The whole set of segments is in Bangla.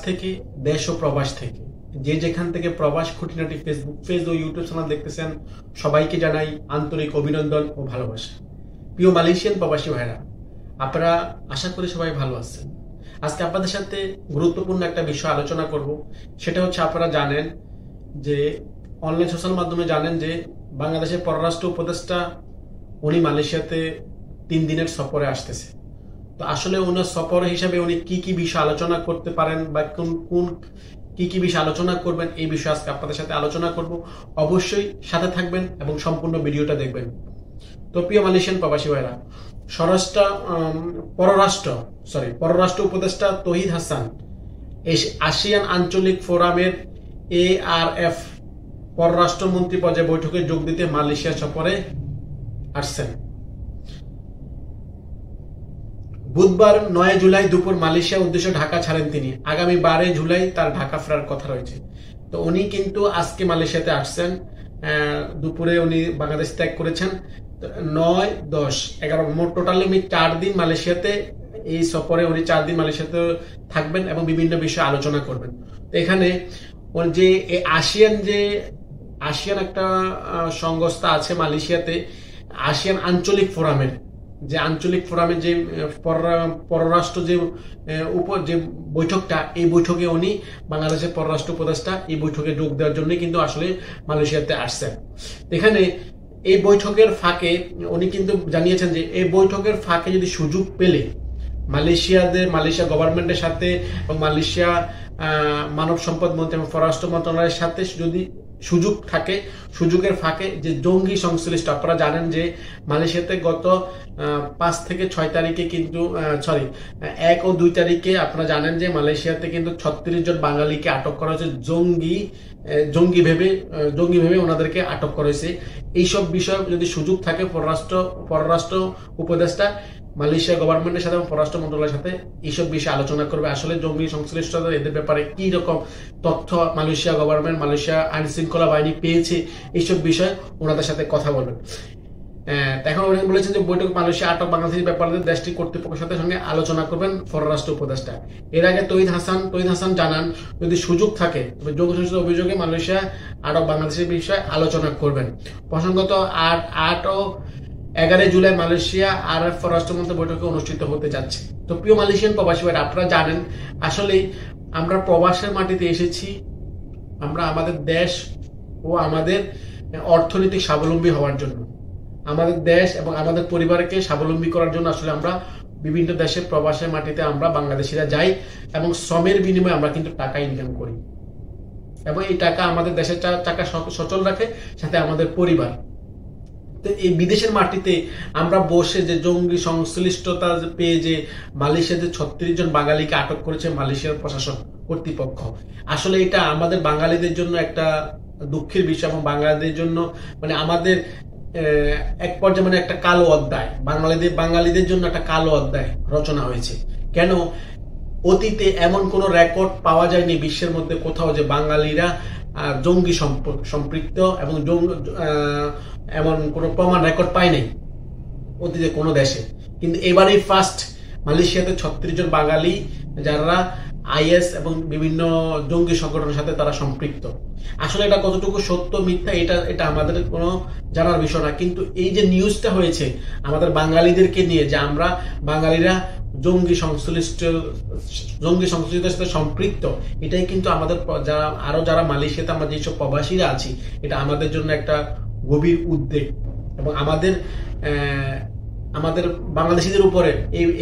থেকে, দেশ ও প্রবাস থেকে, যে যেখান থেকে প্রবাস খুঁটিনাটি ফেসবুক পেজ ও ইউটিউব চ্যানেল দেখতেছেন, সবাইকে জানাই আন্তরিক অভিনন্দন ও ভালোবাসা। প্রিয় মালয়েশিয়ান প্রবাসী ভাইরা, আপনারা আশা করি সবাই ভালো আছেন। আজকে আপনাদের সাথে গুরুত্বপূর্ণ একটা বিষয় আলোচনা করব। সেটা হচ্ছে, আপনারা জানেন যে অনলাইন সোশ্যাল মাধ্যমে জানেন যে বাংলাদেশের পররাষ্ট্র উপদেষ্টা উনি মালয়েশিয়াতে 3 দিনের সফরে আসতেছে। তো আসলে ওনার সফর হিসাবে উনি কি কি বিষয় আলোচনা করতে পারেন বা কোন কি বিষয় আলোচনা করবেন, এই বিষয়ে আজকে আপনাদের সাথে আলোচনা করব। অবশ্যই সাথে থাকবেন এবং সম্পূর্ণ ভিডিওটা দেখবেন। তো প্রিয় মালয়েশিয়ান প্রবাসী ভাইরা, পররাষ্ট্র উপদেষ্টা তৌহিদ হাসান আসিয়ান আঞ্চলিক ফোরামের ARF পররাষ্ট্রমন্ত্রী পর্যায়ে বৈঠকে যোগ দিতে মালয়েশিয়া সফরে আসছেন। বুধবার 9 জুলাই দুপুর মালয়েশিয়া উদ্দেশ্যে ঢাকা ছাড়েন তিনি। আগামী 12 জুলাই তার ঢাকা ফেরার কথা রয়েছে। তো উনি কিন্তু আজকে মালয়েশিয়াতে আসছেন। দুপুরে উনি বাংলাদেশ ত্যাগ করেছেন। 9, 10, 11 মোট টোটালি উনি 4 দিন মালয়েশিয়াতে, এই সফরে উনি 4 দিন মালয়েশিয়াতে থাকবেন এবং বিভিন্ন বিষয়ে আলোচনা করবেন। তো এখানে যে আসিয়ান একটা সংস্থা আছে মালয়েশিয়াতে, আসিয়ান আঞ্চলিক ফোরামের যে পররাষ্ট্র যে বৈঠকটা, এই বৈঠকে উনি বাংলাদেশের পররাষ্ট্র উপদেষ্টা এই বৈঠকে যোগ দেওয়ার জন্য কিন্তু আসলে মালয়েশিয়াতে আসছেন। এখানে এই বৈঠকের ফাঁকে উনি কিন্তু জানিয়েছেন যে এই বৈঠকের ফাঁকে যদি সুযোগ পেলে মালয়েশিয়া গভর্নমেন্টের সাথে এবং মালয়েশিয়া মানব সম্পদ মন্ত্রী এবং পররাষ্ট্র মন্ত্রণালয়ের সাথে যদি সুযোগ থাকে, সুযোগের ফাঁকে যে জঙ্গি সংশ্লিষ্ট, আপনারা জানেন যে মালয়েশিয়াতে গত 5 থেকে 6 তারিখে কিন্তু 1 ও 2 তারিখে আপনারা জানেন যে মালয়েশিয়াতে কিন্তু 36 জন বাঙালিকে আটক করা হয়েছে। জঙ্গি ভেবে ওনাদেরকে আটক করা হয়েছে। এইসব বিষয় যদি সুযোগ থাকে, পররাষ্ট্র উপদেষ্টা মালয়েশিয়া গভর্নমেন্টের সাথে এবং পররাষ্ট্র মন্ত্রণালয়ের সাথে এইসব বিষয়ে আলোচনা করবে। আসলে জঙ্গি সংশ্লিষ্টতা, এদের ব্যাপারে কি রকম তথ্য মালয়েশিয়া গভর্নমেন্ট, মালয়েশিয়া আইন শৃঙ্খলা বাহিনী পেয়েছে, এইসব বিষয়ে ওনাদের সাথে কথা বলবেন। এখন উনি বলেছেন যে বৈঠক মালয়েশিয়া আটক বাংলাদেশি ব্যাপারে দেশটির কর্তৃপক্ষের সঙ্গে আলোচনা করবেন পররাষ্ট্র উপদেষ্টা। এর আগে তৌহিদ হাসান জানান, যদি সুযোগ থাকে তবে জঙ্গি অভিযোগে মালয়েশিয়া আটক বাংলাদেশের বিষয়ে আলোচনা করবেন। প্রসঙ্গত 8 ও 11 জুলাই মালয়েশিয়া ARF পররাষ্ট্রমন্ত্রী বৈঠকে অনুষ্ঠিত হতে যাচ্ছে। তো প্রিয় মালয়েশিয়ান প্রবাসী ভাইরা, আপনারা জানেন আসলে আমরা প্রবাসের মাটিতে এসেছি, আমরা আমাদের দেশ ও আমাদের অর্থনৈতিক স্বাবলম্বী হওয়ার জন্য, আমাদের দেশ এবং আমাদের পরিবারকে স্বাবলম্বী করার জন্য আসলে আমরা বিভিন্ন দেশের প্রবাসের মাটিতে আমরা বাংলাদেশিরা যাই এবং শ্রমের বিনিময়ে আমরা কিন্তু টাকা ইনকাম করি এবং এই টাকা আমাদের দেশের টাকা সচল রাখে, সাথে আমাদের পরিবার। এই বিদেশের মাটিতে আমরা বসে যে জঙ্গি সংশ্লিষ্টতা পেয়ে যে মালয়েশিয়াতে 36 জন বাঙালিকে আটক করেছে মালয়েশিয়ার প্রশাসন কর্তৃপক্ষ, আসলে এটা আমাদের বাঙালিদের জন্য একটা দুঃখের বিষয় এবং বাঙালিদের জন্য আমাদের এক পর্যায়ে একটা কালো অধ্যায়, বাঙালিদের জন্য একটা কালো অধ্যায় রচনা হয়েছে। কেন অতীতে এমন কোন রেকর্ড পাওয়া যায়নি বিশ্বের মধ্যে কোথাও যে বাঙালিরা জঙ্গি সম্পৃক্ত এবং এমন কোন প্রমাণ রেকর্ড পায় নাই অতীতে কোনো দেশে। কিন্তু এবারই ফার্স্ট মালয়েশিয়াতে 36 জন বাঙালি যারা IS এবং বিভিন্ন জঙ্গি সংগঠনের সাথে তারা সম্পৃক্ত। আসলে এটা কতটুকু সত্য মিথ্যা এটা আমাদের কোনো জানার বিষয় না, কিন্তু এই যে নিউজটা হয়েছে আমাদের বাঙালিদেরকে নিয়ে, যে আমরা বাঙালিরা জঙ্গি সংশ্লিষ্টতার সাথে সম্পৃক্ত, এটাই কিন্তু আমাদের যারা মালয়েশিয়াতে আমরা যেসব প্রবাসীরা আছি, এটা আমাদের জন্য একটা গভীর উদ্বেগ এবং আমাদের বাংলাদেশিদের উপরে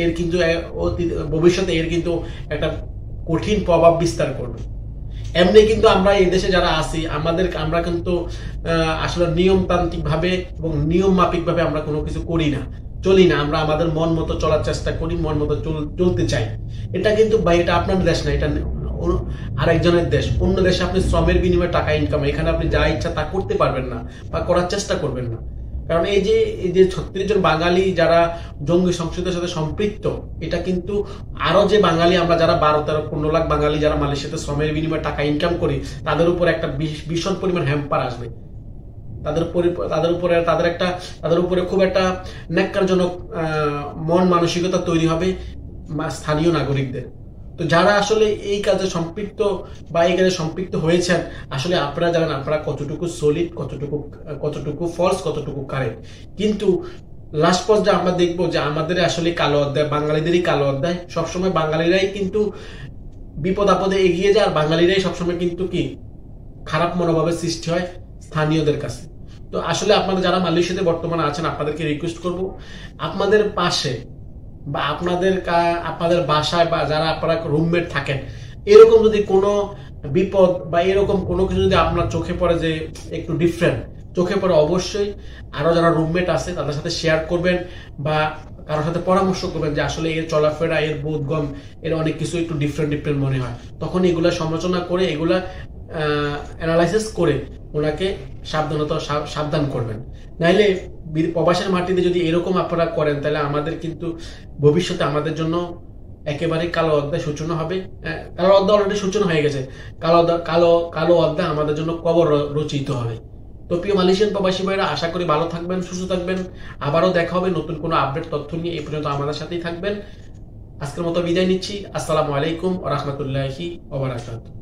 এর কিন্তু ভবিষ্যতে এর কিন্তু একটা কঠিন প্রভাব বিস্তার করবে। এমনি কিন্তু আমরা এই দেশে যারা আছি, আমরা কিন্তু আসলে নিয়মতান্ত্রিক ভাবে এবং নিয়ম মাফিক ভাবে আমরা কোনো কিছু চলি না। আমরা আমাদের মন মতো চলার চেষ্টা করি, মন মতো চলতে চাই। এটা কিন্তু এটা আপনার দেশ না, এটা আরেকজনের দেশ। অন্য দেশে আপনি শ্রমের বিনিময়ে টাকা ইনকাম, এখানে আপনি যা ইচ্ছা তা করতে পারবেন না বা করার চেষ্টা করবেন না। কারণ এই যে 36 জন বাঙালি যারা জঙ্গি সংশ্লিষ্টতার সাথে সম্পৃক্ত, এটা কিন্তু আরো যে বাঙালি আমরা যারা 12-13-15 লাখ বাঙালি যারা মালয়েশিয়াতে শ্রমের বিনিময়ে টাকা ইনকাম করি, তাদের উপর একটা ভীষণ পরিমাণ হ্যাম্পার আসবে। তাদের উপরে খুব একটা ন্যাক্কারজনক মন মানসিকতা তৈরি হবে স্থানীয় নাগরিকদের। তো যারা আসলে এই কাজে সম্পৃক্ত বা এই কাজে সম্পৃক্ত হয়েছেন, আসলে আপনারা জানেন আপনারা কতটুকু সলিড, কতটুকু ফলস, কতটুকু কারেক্ট। কিন্তু লাস্ট পর্যায়ে আমরা দেখবো যে আমাদের আসলে কালো অধ্যায়, বাঙালিদেরই কালো অধ্যায়। সবসময় বাঙালিরাই কিন্তু বিপদ আপদে এগিয়ে যায়, আর বাঙালিরাই সবসময় কিন্তু কি খারাপ মনোভাবের সৃষ্টি হয় স্থানীয়দের কাছে। তো আসলে আপনারা যারা মালয়েশিয়াতে বর্তমানে আছেন, আপনাদেরকে রিকোয়েস্ট করব, আপনাদের পাশে বা আপনাদের বাসায় বা যারা আপনারা রুমমেট থাকেন, এরকম যদি কোনো বিপদ বা এরকম কোনো কিছু যদি আপনার চোখে পড়ে যে একটু ডিফারেন্ট চোখে পড়ে, অবশ্যই আরো যারা রুমমেট আছে তাদের সাথে শেয়ার করবেন বা কারোর সাথে পরামর্শ করবেন যে আসলে এর চলাফেরা, এর বোধগম, এর অনেক কিছু একটু ডিফারেন্ট মনে হয়। তখন এগুলা সমালোচনা করে, এগুলা অ্যানালাইসিস করে ওনাকে সাবধান করবেন। নাইলে প্রবাসের মাটিতে যদি এরকম আপনারা করেন, তাহলে আমাদের কিন্তু ভবিষ্যতে আমাদের জন্য একেবারে কালো অধ্যায় সূচনা হবে। কালো অধ্যায় অলরেডি সূচনা হয়ে গেছে। কালো অধ্যায় আমাদের জন্য কবর রচিত হবে। তো প্রিয় মালয়েশিয়ান প্রবাসী ভাইরা, আশা করি ভালো থাকবেন, সুস্থ থাকবেন। আবারও দেখা হবে নতুন কোনো আপডেট তথ্য নিয়ে। এই পর্যন্ত আমাদের সাথেই থাকবেন। আজকের মতো বিদায় নিচ্ছি। আসসালামু আলাইকুম ওয়া রাহমাতুল্লাহি ওয়া বারাকাতুহু।